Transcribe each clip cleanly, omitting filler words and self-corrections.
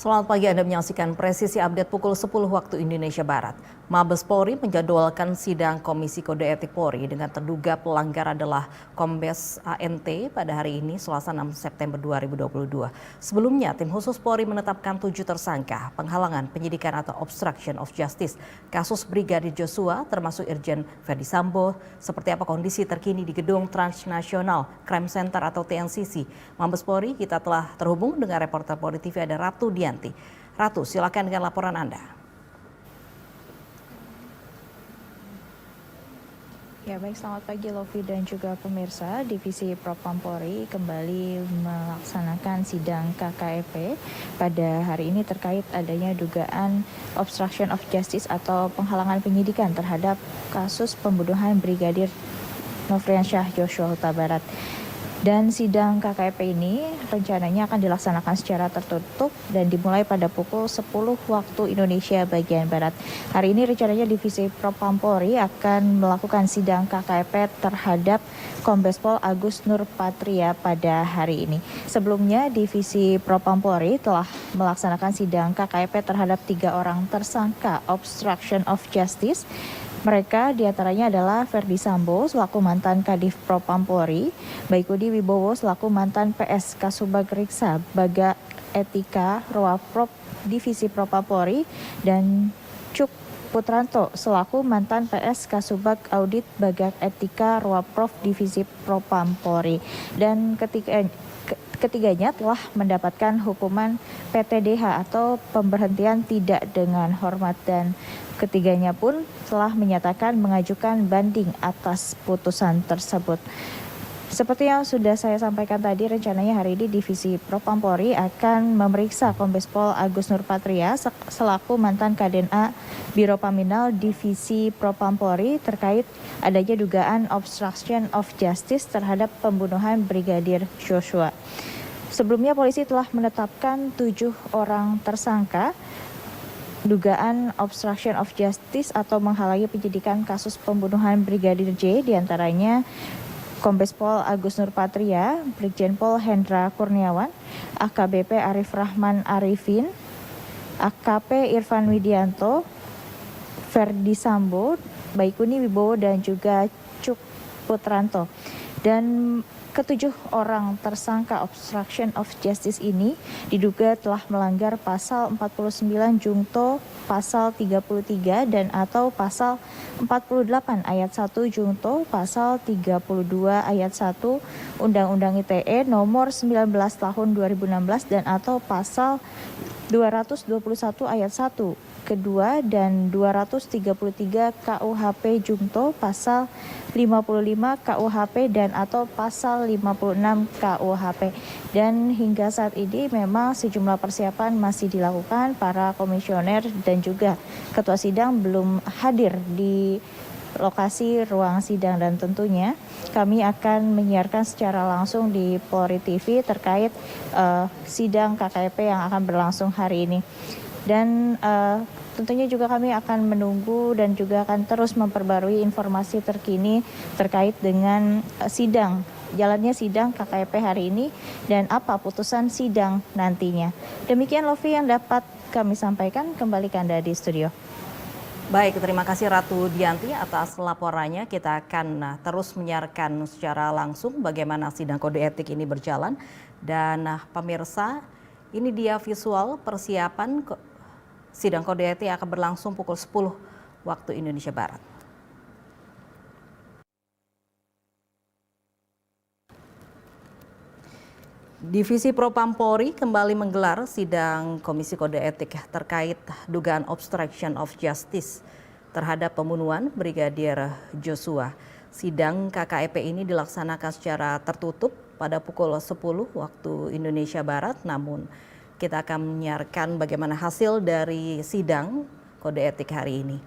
Selamat pagi, Anda menyaksikan Presisi Update pukul 10 waktu Indonesia Barat. Mabes Polri menjadwalkan sidang Komisi Kode Etik Polri dengan terduga pelanggar adalah Kombes ANT pada hari ini, Selasa 6 September 2022. Sebelumnya, tim khusus Polri menetapkan 7 tersangka penghalangan penyidikan atau obstruction of justice kasus Brigadir Joshua termasuk Irjen Verdi Sambo. Seperti apa kondisi terkini di Gedung Transnasional Crime Center atau TNCC Mabes Polri? Kita telah terhubung dengan reporter Polri TV ada Ratu Dianti. Ratu, silakan dengan laporan Anda. Ya baik, selamat pagi Lovi dan juga pemirsa. Divisi Propam Polri kembali melaksanakan sidang KKEP pada hari ini terkait adanya dugaan obstruction of justice atau penghalangan penyidikan terhadap kasus pembunuhan Brigadir Nofriansyah Yosua Huta Barat. Dan sidang KKEP ini rencananya akan dilaksanakan secara tertutup dan dimulai pada pukul 10 waktu Indonesia bagian Barat. Hari ini rencananya Divisi Propam Polri akan melakukan sidang KKEP terhadap Kombes Pol Agus Nurpatria pada hari ini. Sebelumnya Divisi Propam Polri telah melaksanakan sidang KKEP terhadap 3 orang tersangka obstruction of justice. Mereka diantaranya adalah Verdi Sambo selaku mantan Kadif Propam Polri, Baikudi Wibowo selaku mantan PS Kasubag Riksa Baga Etika Roaprop Divisi Propam Polri, dan Cuk Putranto selaku mantan PS Kasubag Audit Baga Etika Roaprov Divisi Propam Polri. Dan ketiganya telah mendapatkan hukuman PTDH atau pemberhentian tidak dengan hormat, dan ketiganya pun telah menyatakan mengajukan banding atas putusan tersebut. Seperti yang sudah saya sampaikan tadi, rencananya hari ini Divisi Propam Polri akan memeriksa Kombes Pol Agus Nurpatria selaku mantan Kadena Biro Paminal Divisi Propam Polri terkait adanya dugaan obstruction of justice terhadap pembunuhan Brigadir Joshua. Sebelumnya polisi telah menetapkan 7 orang tersangka dugaan obstruction of justice atau menghalangi penyidikan kasus pembunuhan Brigadir J, diantaranya Kombes Pol Agus Nurpatria, Brigjen Pol Hendra Kurniawan, AKBP Arif Rahman Arifin, AKP Irfan Widianto, Verdi Sambo, Baikuni Wibowo dan juga Cuk Putranto. Dan ketujuh orang tersangka obstruction of justice ini diduga telah melanggar pasal 49 Jungto, pasal 33 dan atau pasal 48 ayat 1 Jungto, pasal 32 ayat 1 Undang-Undang ITE nomor 19 tahun 2016 dan atau pasal 221 ayat 1 kedua dan 233 KUHP Jungto, pasal 55 KUHP dan atau pasal 56 KUHP. Dan hingga saat ini memang sejumlah persiapan masih dilakukan. Para komisioner dan juga ketua sidang belum hadir di lokasi ruang sidang, dan tentunya kami akan menyiarkan secara langsung di Polri TV terkait sidang KKEP yang akan berlangsung hari ini. Dan tentunya juga kami akan menunggu dan juga akan terus memperbarui informasi terkini terkait dengan jalannya sidang KKEP hari ini dan apa putusan sidang nantinya. Demikian Lovi yang dapat kami sampaikan, kembali ke Anda di studio. Baik, terima kasih Ratu Dianti atas laporannya. Kita akan terus menyiarkan secara langsung bagaimana sidang kode etik ini berjalan. Dan pemirsa, ini dia visual persiapan sidang kode etik akan berlangsung pukul 10 waktu Indonesia Barat. Divisi Propam Polri kembali menggelar sidang Komisi Kode Etik terkait dugaan obstruction of justice terhadap pembunuhan Brigadir Joshua. Sidang KKEP ini dilaksanakan secara tertutup pada pukul 10 waktu Indonesia Barat, namun kita akan menyiarkan bagaimana hasil dari sidang kode etik hari ini.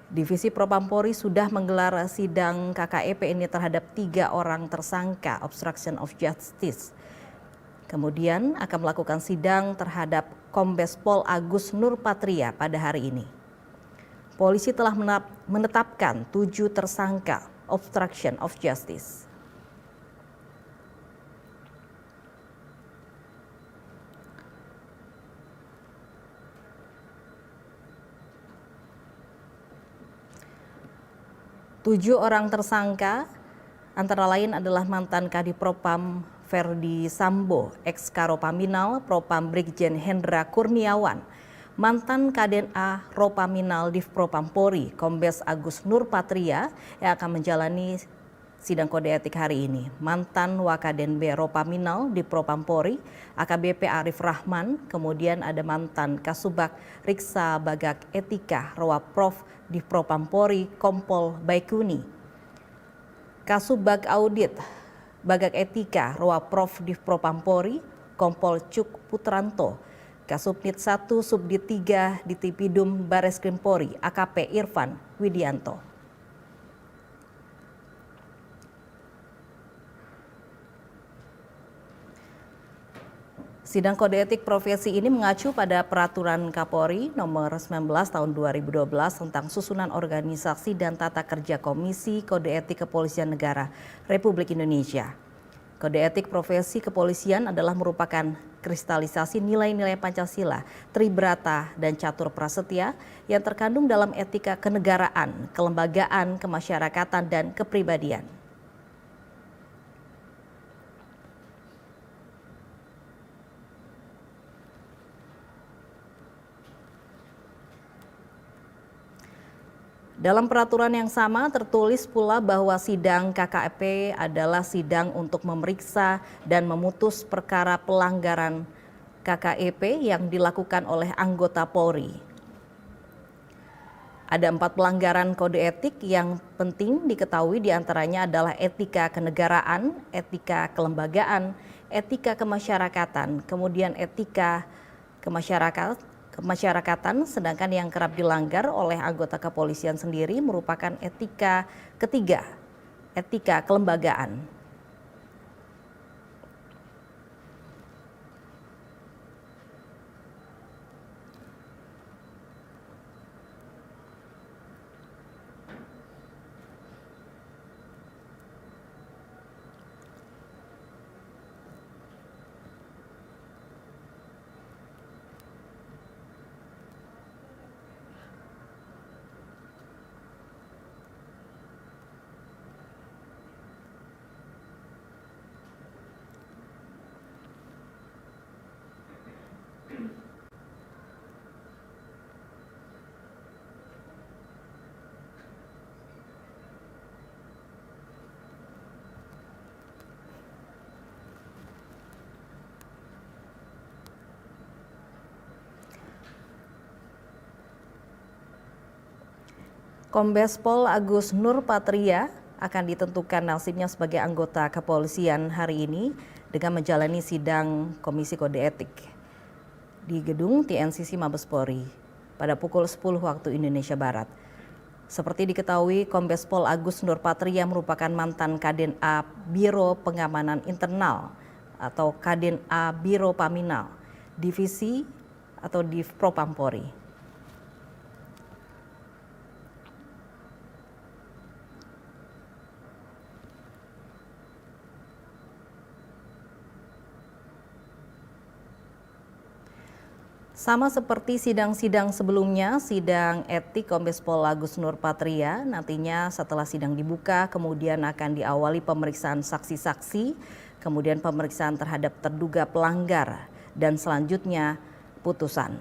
Divisi Propam Polri sudah menggelar sidang KKEP ini terhadap 3 orang tersangka obstruction of justice. Kemudian akan melakukan sidang terhadap Kombes Pol Agus Nurpatria pada hari ini. Polisi telah menetapkan 7 tersangka obstruction of justice. 7 orang tersangka antara lain adalah mantan Kadipropam Verdi Sambo, ex Karopaminal Propam Brigjen Hendra Kurniawan, mantan Kaden-A Ropaminal Divpropam Polri Kombes Agus Nurpatria yang akan menjalani sidang kode etik hari ini, mantan Wakaden B Ropaminal Divpropam Polri AKBP Arif Rahman, kemudian ada mantan Kasubag Riksa Bagak Etika Rowaprof Divpropam Polri Kompol Baikuni, Kasubag Audit Bagak Etika Rowaprof Divpropam Polri Kompol Cuk Putranto, Kasubnit 1 Subdit 3 Ditipidum Bareskrim Polri AKP Irfan Widianto. Sidang kode etik profesi ini mengacu pada Peraturan Kapolri Nomor 19 Tahun 2012 tentang susunan organisasi dan tata kerja Komisi Kode Etik Kepolisian Negara Republik Indonesia. Kode etik profesi kepolisian adalah merupakan kristalisasi nilai-nilai Pancasila, Tribrata, dan Catur Prasetya yang terkandung dalam etika kenegaraan, kelembagaan, kemasyarakatan, dan kepribadian. Dalam peraturan yang sama tertulis pula bahwa sidang KKEP adalah sidang untuk memeriksa dan memutus perkara pelanggaran KKEP yang dilakukan oleh anggota Polri. Ada 4 pelanggaran kode etik yang penting diketahui, diantaranya adalah etika kenegaraan, etika kelembagaan, etika kemasyarakatan, kemudian etika kemasyarakatan, sedangkan yang kerap dilanggar oleh anggota kepolisian sendiri merupakan etika ketiga, etika kelembagaan. Kombes Pol Agus Nurpatria akan ditentukan nasibnya sebagai anggota kepolisian hari ini dengan menjalani sidang Komisi Kode Etik di gedung TNCC Mabes Polri pada pukul 10 waktu Indonesia Barat. Seperti diketahui, Kombes Pol Agus Nurpatria merupakan mantan Kaden-A Biro Pengamanan Internal atau Kaden-A Biro Paminal, Divisi atau Divpropam Polri. Sama seperti sidang-sidang sebelumnya, sidang etik Kombes Pol Agus Nurpatria nantinya setelah sidang dibuka kemudian akan diawali pemeriksaan saksi-saksi, kemudian pemeriksaan terhadap terduga pelanggar, dan selanjutnya putusan.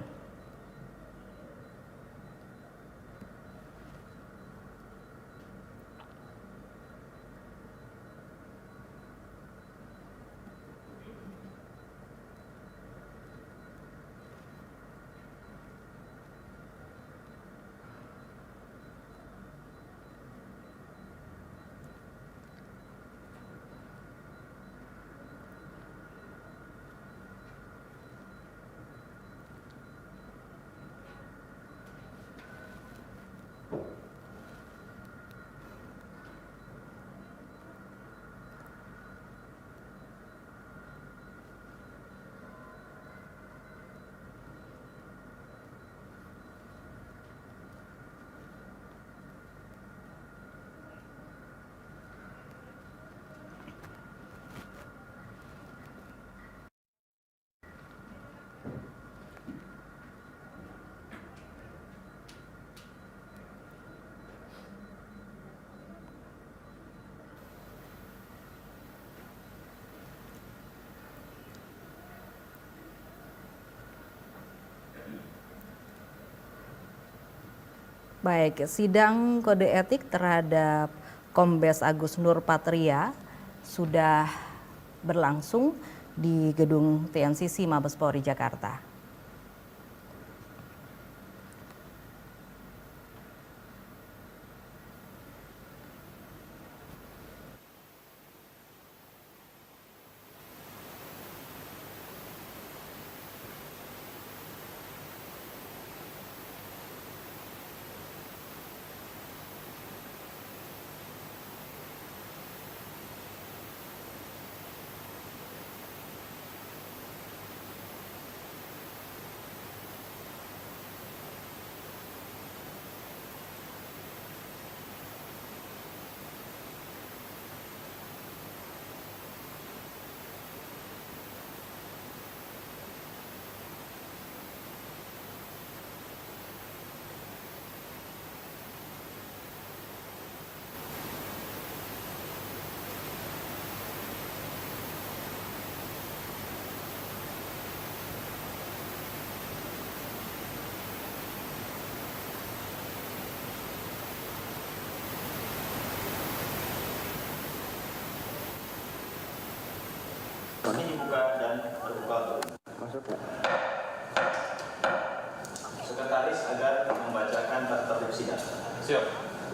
Baik, sidang kode etik terhadap Kombes Agus Nurpatria sudah berlangsung di gedung TNCC Mabes Polri Jakarta. Ini dibuka dan terbuka untuk Sekretaris agar membacakan tata tertib sidang. Siap.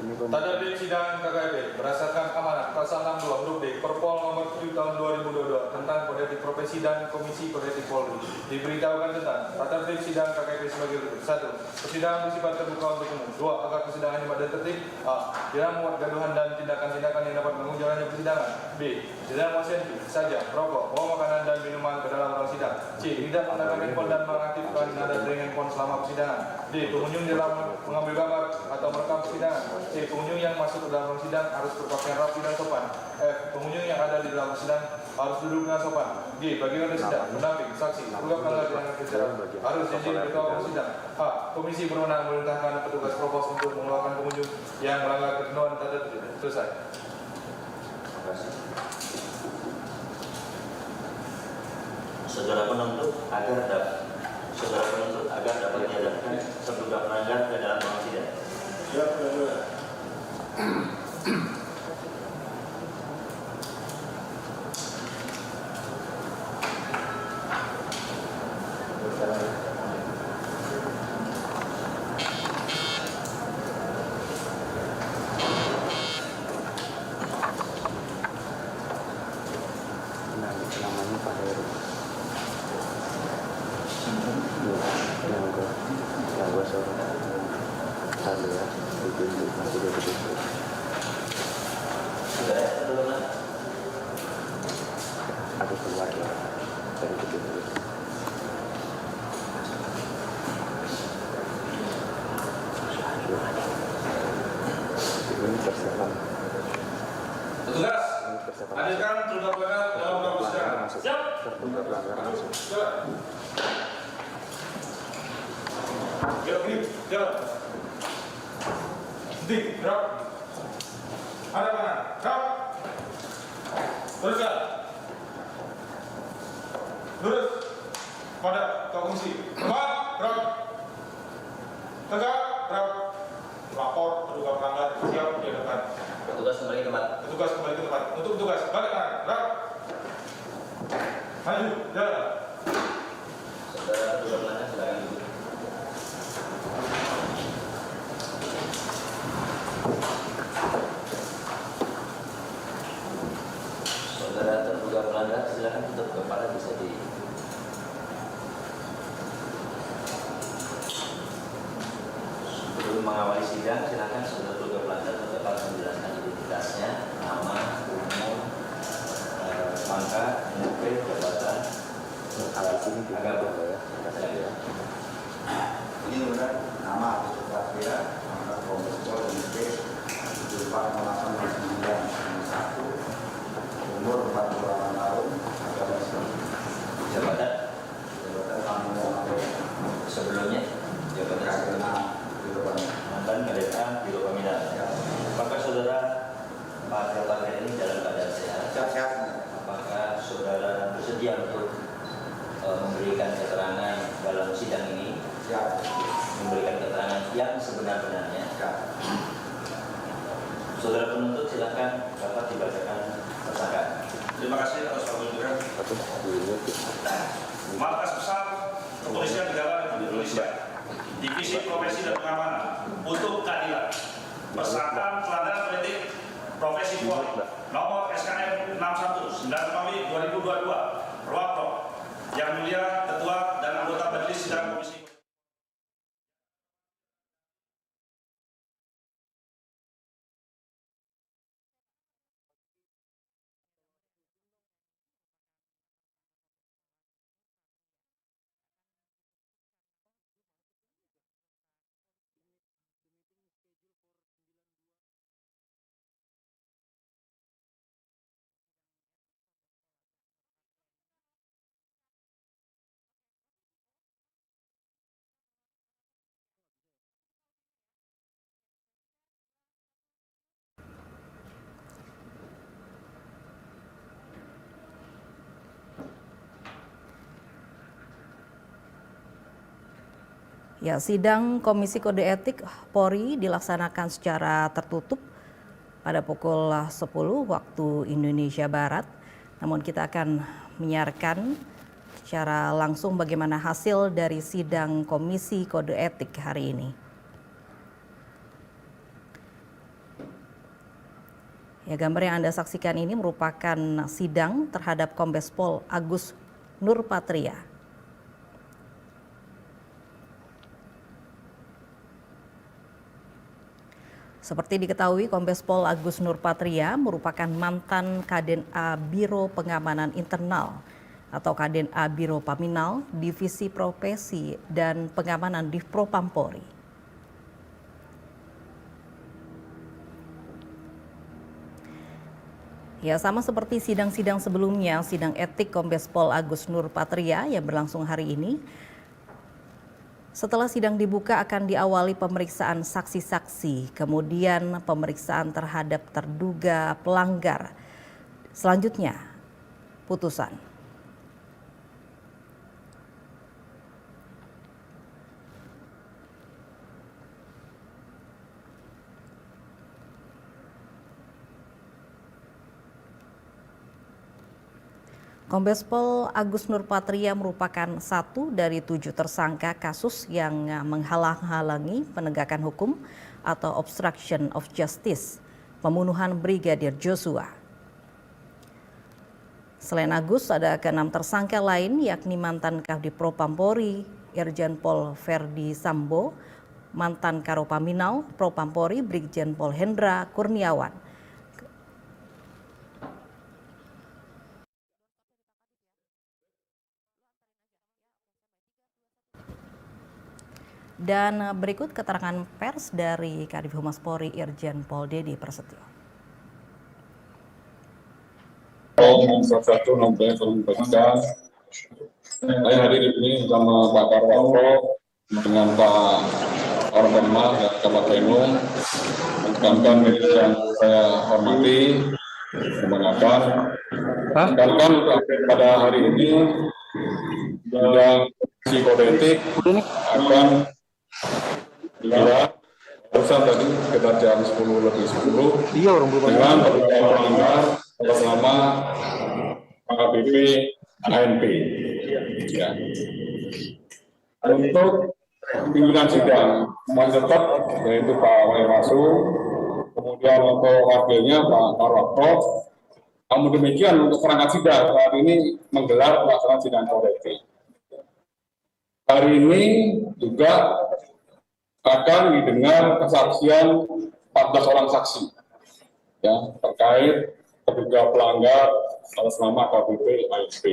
Tata tertib sidang KKP berdasarkan amanat pasal 62 huruf D Perpol nomor 7 tahun 2022 tentang kode etik profesi dan Komisi Kode Etik Polri. Diberitahukan tentang tata tertib sidang KKP sebagai berikut. 1. Persidangan bersifat terbuka untuk umum. 2. Agar persidangan pada tertib A. Tidak memuat gaduhan dan tindakan-tindakan yang dapat mengganggu jalannya persidangan. B. Tidak mensentuh saja rokok, bawa makanan dan minuman ke dalam ruang sidang. C. Tidak menggunakan handphone dan mengaktifkan nada dering handphone selama persidangan. D. Pengunjung dalam mengambil gambar atau merekam persidangan. C. Pengunjung yang masuk ke dalam ruang sidang harus berpakaian rapi dan sopan. F. Pengunjung yang ada di dalam sidang harus duduk dengan sopan. G. Bagi orang sidang, pendamping, saksi, juga pelanggar dengan bicara harus izin ketua sidang. H. Komisi berwenang memerintahkan petugas provos untuk mengeluarkan pengunjung yang melanggar ketentuan tata tertib. Selesai. Saudara penuntut agar dapat dihadapkan terduga pelanggar ke dalam ruang sidang. Siap, namanya Pak Heru. Yang gue suruh tadi ya, ditunjuk masih ditunjuk. Sudah ya, teman-teman. Aku keluar ya dari ditunjuk. Ini persiapan. Petugas, hadirkan terduga pelanggar dalam ruang persidangan. Siap. Terduga pelanggar masuk. Siap. Gerak ini, jalan. Henti, gerak. Ada kanan, gerak. Teruskan. Lurus. Pada komisi. Tepat, gerak. Tegak, gerak. Lapor terduga pelanggar siap di depan. Petugas kembali ke tempat. Petugas kembali ke tempat. Untuk petugas, balik kanan, gerak. Maju, jalan. Saudara terduga pelanggar silakan duduk. Saudara terduga pelanggar silakan tutup kepala, bisa di sebelum mengawali sidang silakan saudara terduga pelanggar tetap menjelaskan identitasnya, nama, umur, pangkat, NPWP, jabatan, Sini juga agama. ya, kata dia. Ini benar nama Agus Nurpatria, pangkat Kombes Pol NP 740891, umur 48 tahun, agama Islam, Jabatan jabatan Pangdam sebelumnya jabatan Kadena Biro Pamina. mantan Kadeta Biro Pamina. Apakah saudara pada pagi ini dalam keadaan sehat? Sehat-sehat. Apakah saudara bersedia untuk memberikan keterangan dalam sidang ini, Siap. memberikan keterangan yang sebenar-benarnya, Siap. Saudara penuntut silakan dapat dibacakan tersangka. Terima kasih atas waktunya. Markas Besar Kepolisian Negara Republik Indonesia, Divisi Profesi dan Pengamanan untuk keadilan. Persangkaan pelanggaran etik profesi Polri nomor SKM 61 9 Romawi 2022 Purwokerto. Yang mulia Ketua dan anggota Majelis Sidang Komisi. Ya, sidang Komisi Kode Etik Polri dilaksanakan secara tertutup pada pukul 10 waktu Indonesia Barat. Namun kita akan menyiarkan secara langsung bagaimana hasil dari sidang Komisi Kode Etik hari ini. Ya, gambar yang Anda saksikan ini merupakan sidang terhadap Kombes Pol Agus Nurpatria. Seperti diketahui, Kombes Pol Agus Nurpatria merupakan mantan Kadena Biro Pengamanan Internal atau Kadena Biro Paminal, Divisi Profesi dan Pengamanan Divpropam Polri. Ya, sama seperti sidang-sidang sebelumnya, sidang etik Kombes Pol Agus Nurpatria yang berlangsung hari ini. Setelah sidang dibuka akan diawali pemeriksaan saksi-saksi, kemudian pemeriksaan terhadap terduga pelanggar. Selanjutnya, putusan. Kombes Pol Agus Nurpatria merupakan satu dari 7 tersangka kasus yang menghalang-halangi penegakan hukum atau obstruction of justice, pembunuhan Brigadir Joshua. Selain Agus, ada ke-6 tersangka lain yakni mantan Kadifropam Polri, Irjen Pol Verdi Sambo, mantan Karopaminal Propam Polri Brigjen Pol Hendra Kurniawan. Dan berikut keterangan pers dari Kadif Humas Polri Irjen Pol Dedi Prasetyo. Saya hadir di sini bersama Pak Karwanto dengan Pak Orbanma dan Kabupaten Bandung, rekan-rekan yang saya hormati, semangatkan. Rekan-rekan pada hari ini sidang Komisi Kode Etik akan digelar barusan tadi sekitar jam 10:10 dengan terduga pelanggar atas nama AKBP ANP. Ya. Untuk pimpinan sidang masih tetap yaitu Pak Wali Masu, kemudian untuk wakilnya Pak Karwanto. Namun demikian untuk perangkat sidang saat ini menggelar pelaksanaan sidang kode etik. Hari ini juga akan didengar kesaksian 14 orang saksi ya terkait terduga pelanggar atas nama AKBP ANP.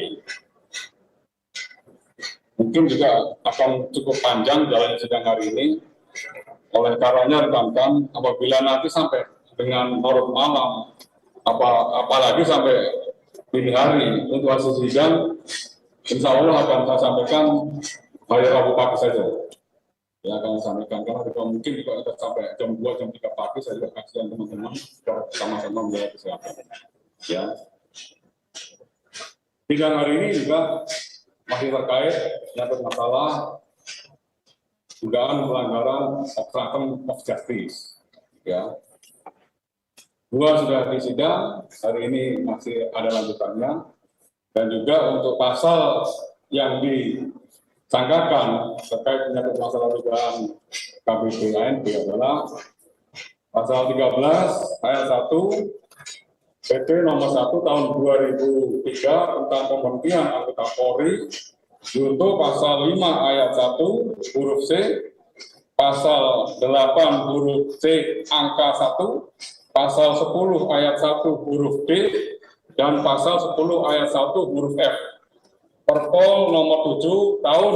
Mungkin juga akan cukup panjang jalannya sidang hari ini. Oleh karenanya rekan-rekan, apabila nanti sampai dengan larut malam, apalagi sampai dini hari untuk hasil sidang, insya Allah akan saya sampaikan hari Rabu pagi saja. Ya akan sampaikan karena juga mungkin juga akan sampai jam 2, jam 3 pagi saya juga kasihan teman-teman sama-sama menjaga kesehatan. Ya. Sidang hari ini juga masih terkait menyangkut masalah dugaan pelanggaran obstruction of justice. Ya. 2 sudah disidang, hari ini masih ada lanjutannya. Dan juga untuk pasal yang disangkakan terkait menyangkut masalah dugaan KBP ANP adalah pasal 13 ayat 1 PP nomor 1 tahun 2003 tentang pemberhentian anggota Polri, junto pasal 5 ayat 1 huruf C, pasal 8 huruf C angka 1, pasal 10 ayat 1 huruf D, dan pasal 10 ayat 1 huruf F. Perpol nomor 7 tahun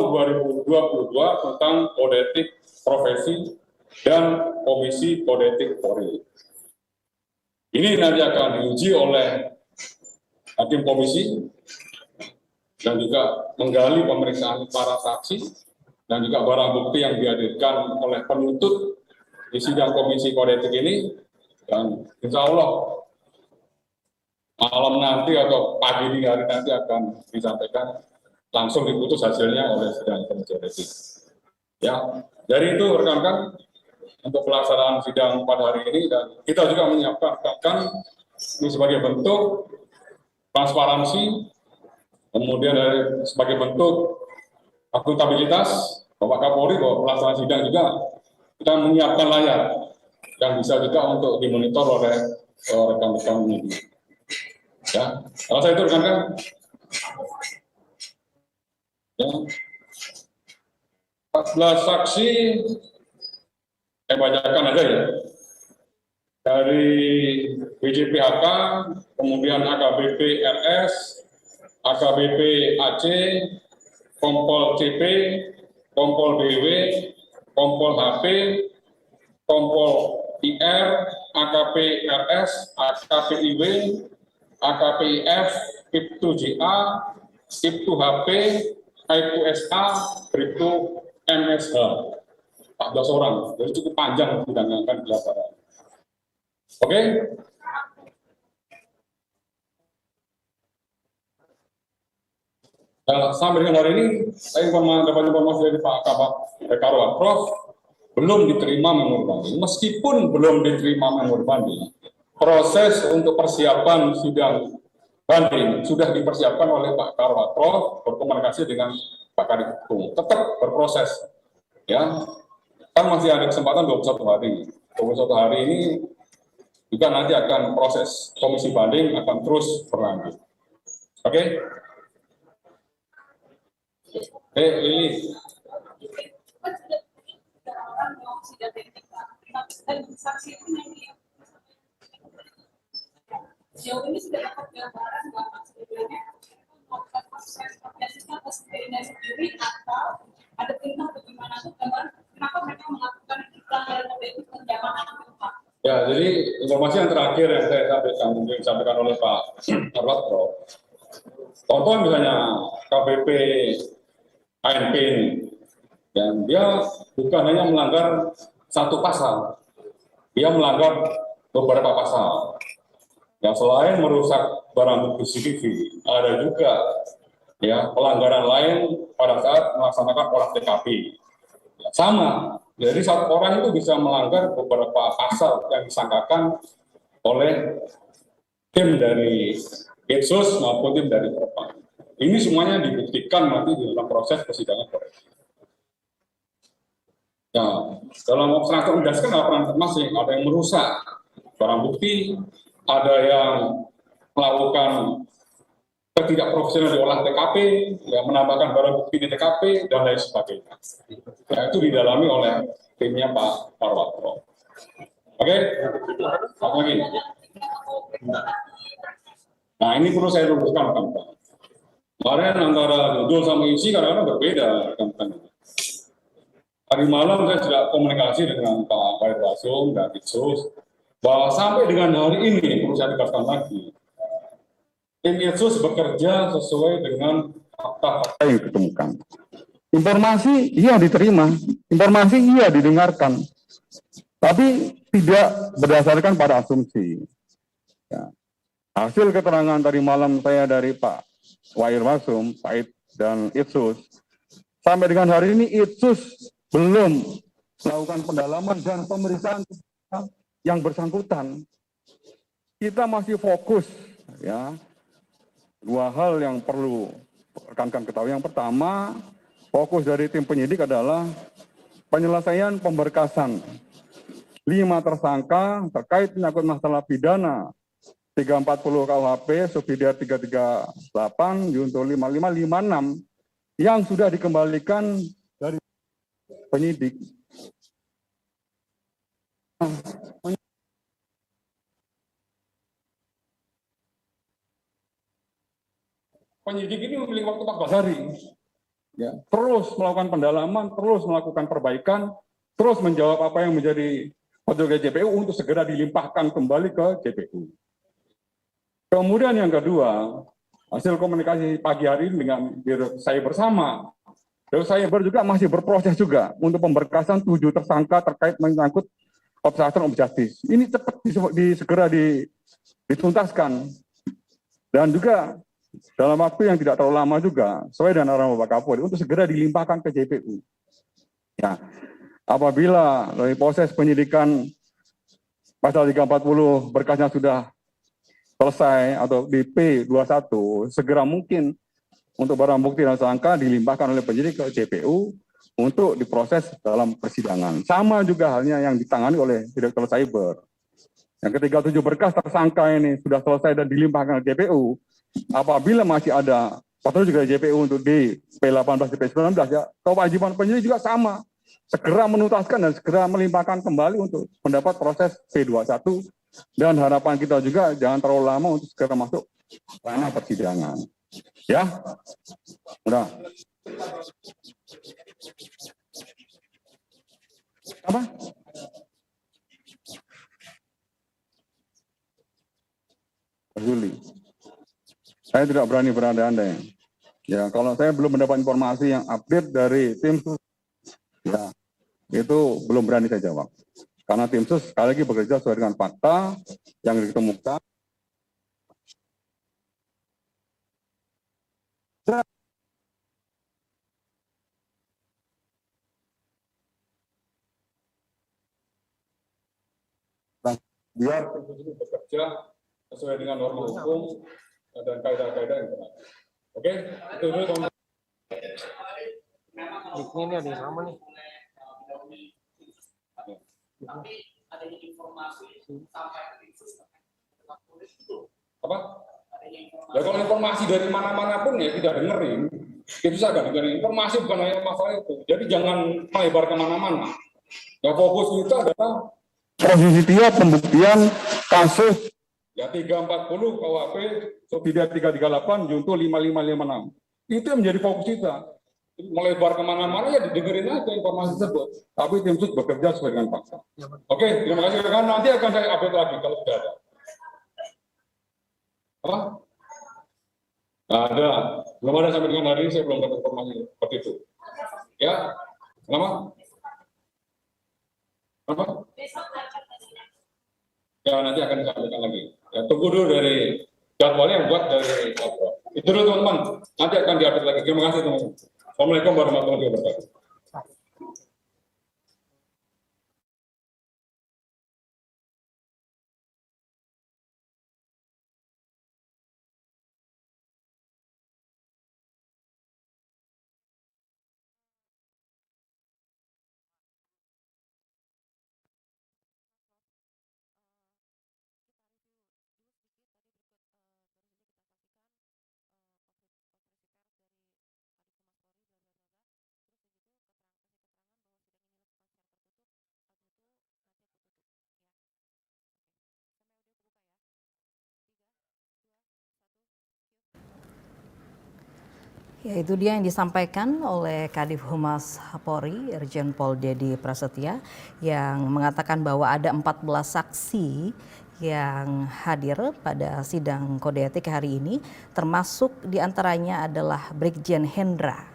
2022 tentang kode etik profesi dan Komisi Kode Etik Polri. Ini nanti akan diuji oleh hakim komisi dan juga menggali pemeriksaan para saksi dan juga barang bukti yang dihadirkan oleh penuntut di sidang Komisi Kode Etik ini, dan insya Allah malam nanti atau pagi di hari nanti akan disampaikan langsung diputus hasilnya oleh sidang Komisi Kode Etik. Ya, dari itu rekan-rekan untuk pelaksanaan sidang pada hari ini, dan kita juga menyiapkan ini sebagai bentuk transparansi, kemudian dari sebagai bentuk akuntabilitas Bapak Kapolri bahwa pelaksanaan sidang juga kita menyiapkan layar yang bisa juga untuk dimonitor oleh rekan-rekan media. Ya, kalau saya itu rekan-rekan, ya, 14 saksi saya bacakan aja ya. Dari BJPHK, kemudian AKBP RS, AKBP AC, Kompol CP, Kompol BW, Kompol HP, Kompol IR, AKP RS, AKP IW, AKP IF, IPTU JA, IPTU HP, IPTU SA, IPTU MSH. 14 orang, jadi cukup panjang sidang yang akan dilaksanakan. Oke? Nah, sampai dengan hari ini, saya dapat informasi dari Pak Kabak Karwan Prof, belum diterima memori banding. Meskipun belum diterima memori banding, proses untuk persiapan sidang banding sudah dipersiapkan oleh Pak Karwan Prof, berkomunikasi dengan Pak Kadif Hukum. Tetap berproses. Ya, kan masih ada kesempatan 21 hari. 21 hari ini juga nanti akan proses komisi banding akan terus berlanjut. Oke? Lili. Sejauh ini sudah dapat gambaran bahwa sebenarnya prosesnya sendiri atau ada perintah bagaimana tuh kenapa mereka melakukan pelanggaran kode etik penjamanan itu Pak? Ya, jadi informasi yang terakhir yang saya disampaikan oleh Pak Karwan Prof. Contoh misalnya KBP ANP ini, dan dia bukan hanya melanggar satu pasal, dia melanggar beberapa pasal. Yang selain merusak barang bukti CCTV, ada juga ya pelanggaran lain pada saat melaksanakan olah TKP. Ya, sama, jadi satu orang itu bisa melanggar beberapa pasal yang disangkakan oleh tim dari Itsus maupun tim dari Propam. Ini semuanya dibuktikan nanti di dalam proses persidangan forensik. Nah, dalam obstruction of justice kan masing-masing ada yang merusak barang bukti, ada yang melakukan ketidakprofesional di olah TKP, yang menambahkan barang bukti di TKP, dan lain sebagainya. Nah, itu didalami oleh timnya Pak Parwatro. Oke? Apa lagi? Nah, ini perlu saya luruskan, Pak. Kemarin antara judul sama isi kadang-kadang berbeda, rekan-rekan. Hari malam saya sudah komunikasi dengan Pak Wairwasum dan Itsus, bahwa sampai dengan hari ini, perlu saya tegaskan lagi, tim Itsus bekerja sesuai dengan fakta-fakta yang ditemukan. Informasi iya diterima, informasi iya didengarkan, tapi tidak berdasarkan pada asumsi. Ya. Hasil keterangan tadi malam saya dari Pak Wairwasum, Pak dan Itsus, sampai dengan hari ini Itsus belum melakukan pendalaman dan pemeriksaan yang bersangkutan. kita masih fokus ya. Dua hal yang perlu rekan-rekan ketahui. Yang pertama, fokus dari tim penyidik adalah penyelesaian pemberkasan 5 tersangka terkait menyangkut masalah pidana 340 KUHP, subsidiar 338, junto 5556 yang sudah dikembalikan dari penyidik. Penyidik ini memiliki waktu 14 hari. Ya, terus melakukan pendalaman, terus melakukan perbaikan, terus menjawab apa yang menjadi petugas JPU untuk segera dilimpahkan kembali ke JPU. Kemudian yang kedua, hasil komunikasi pagi hari ini dengan Biro Cyber sama. Biro Cyber juga masih berproses juga untuk pemberkasan 7 tersangka terkait menyangkut obstruction of justice. Ini cepat segera dituntaskan. Dan juga dalam waktu yang tidak terlalu lama juga, sesuai dengan arahan Bapak Kapolri, untuk segera dilimpahkan ke JPU. Ya, apabila dari proses penyidikan pasal 340 berkasnya sudah selesai atau di P21, segera mungkin untuk barang bukti dan tersangka dilimpahkan oleh penyidik ke JPU untuk diproses dalam persidangan. Sama juga halnya yang ditangani oleh Direktur Cyber. Yang ketiga 7 berkas tersangka ini sudah selesai dan dilimpahkan ke JPU. Apabila masih ada patut juga JPU untuk di P18 di P19 ya, kewajiban penyidik juga sama, segera menuntaskan dan segera melimpahkan kembali untuk mendapat proses P21, dan harapan kita juga jangan terlalu lama untuk segera masuk ranah persidangan. Ya, udah. Apa? Juli. Saya tidak berani berandai-andai. Ya, kalau saya belum mendapat informasi yang update dari tim sus, ya, itu belum berani saya jawab. Karena tim sus sekali lagi bekerja sesuai dengan fakta yang ditemukan. Biar tim sus ini bekerja sesuai dengan norma hukum dan kaidah-kaidah yang benar. Oke, itu dulu teman-teman. Ini ada yang sama nih. Tapi adanya informasi sampai ke Dinsus Apa? Ya kalau informasi dari mana-mana pun ya tidak dengerin. Itu saya akan dengerin. Informasi bukan hanya masalah itu. Jadi jangan melebar kemana-mana. Yang fokus kita adalah posisi dia pembuktian kasus ya 340 KUHP, subsidiar 338, junto 5556. Itu yang menjadi fokus kita. Melebar kemana-mana ya didengerin aja informasi tersebut. Tapi tim sus bekerja sesuai dengan fakta. Oke, terima kasih rekan. Nanti akan saya update lagi kalau sudah ada. Apa? Nggak ada. Belum ada sampai dengan hari ini saya belum dapat informasi seperti itu. Ya, kenapa? Apa? Ya nanti akan disampaikan lagi. Ya, tunggu dulu dari jadwalnya yang buat dari itu dulu teman-teman. Nanti akan diupdate lagi. Terima kasih teman-teman. Assalamualaikum warahmatullahi wabarakatuh. Ya, itu dia yang disampaikan oleh Kadif Humas Polri, Irjen Pol Dedi Prasetya, yang mengatakan bahwa ada 14 saksi yang hadir pada sidang kode etik hari ini, termasuk diantaranya adalah Brigjen Hendra.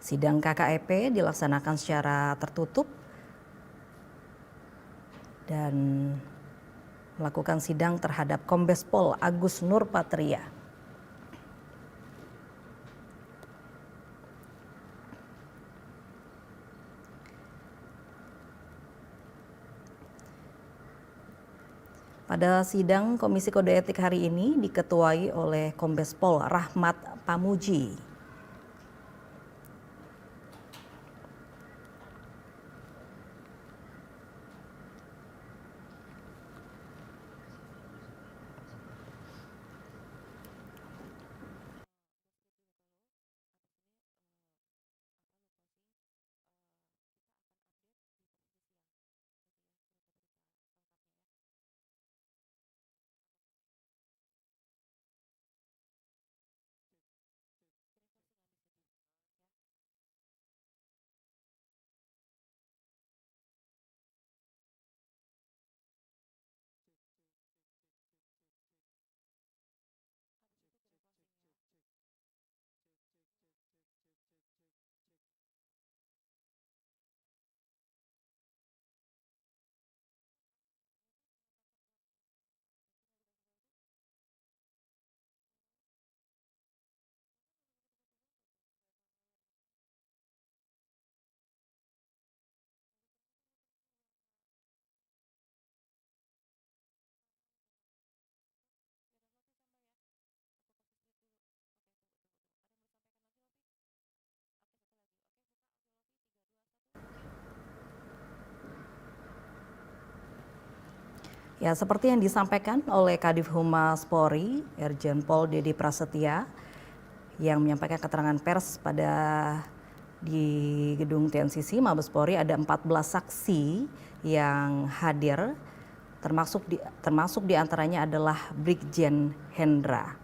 Sidang KKEP dilaksanakan secara tertutup dan melakukan sidang terhadap Kombes Pol Agus Nurpatria. Pada sidang Komisi Kode Etik hari ini diketuai oleh Kombes Pol Rahmat Pamuji. Ya, seperti yang disampaikan oleh Kadif Humas Polri, Irjen Pol Dedi Prasetya, yang menyampaikan keterangan pers pada di gedung TNCC Mabes Polri, ada 14 saksi yang hadir, termasuk di antaranya adalah Brigjen Hendra.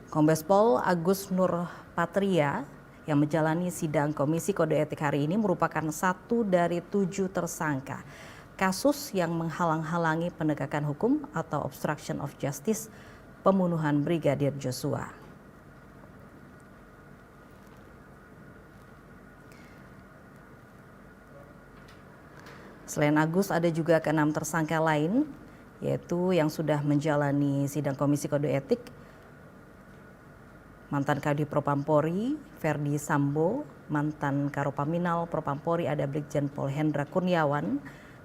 Kombes Pol Agus Nur Patria yang menjalani sidang Komisi Kode Etik hari ini merupakan satu dari 7 tersangka kasus yang menghalang-halangi penegakan hukum atau obstruction of justice pembunuhan Brigadir Joshua. Selain Agus, ada juga ke-6 tersangka lain, yaitu yang sudah menjalani sidang Komisi Kode Etik, mantan Kadif Propampori Ferdi Sambo, mantan Karopaminal Propampori ada Brigjen Pol Hendra Kurniawan,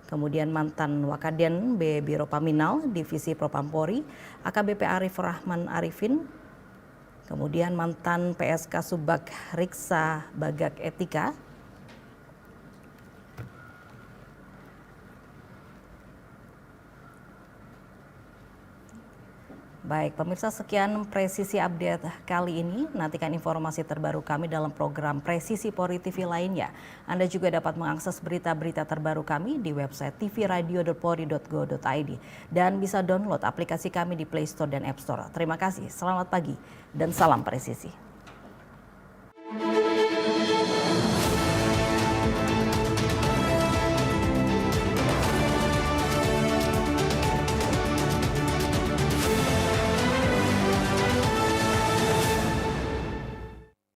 kemudian mantan Wakaden B Biro Paminal Divisi Propampori AKBP Arif Rahman Arifin, kemudian mantan PSK Subag Riksa Bagak Etika, Baik, pemirsa, sekian Presisi Update kali ini. Nantikan informasi terbaru kami dalam program Presisi Polri TV lainnya. Anda juga dapat mengakses berita-berita terbaru kami di website tvradio.polri.go.id dan bisa download aplikasi kami di Play Store dan App Store. Terima kasih, selamat pagi, dan salam presisi.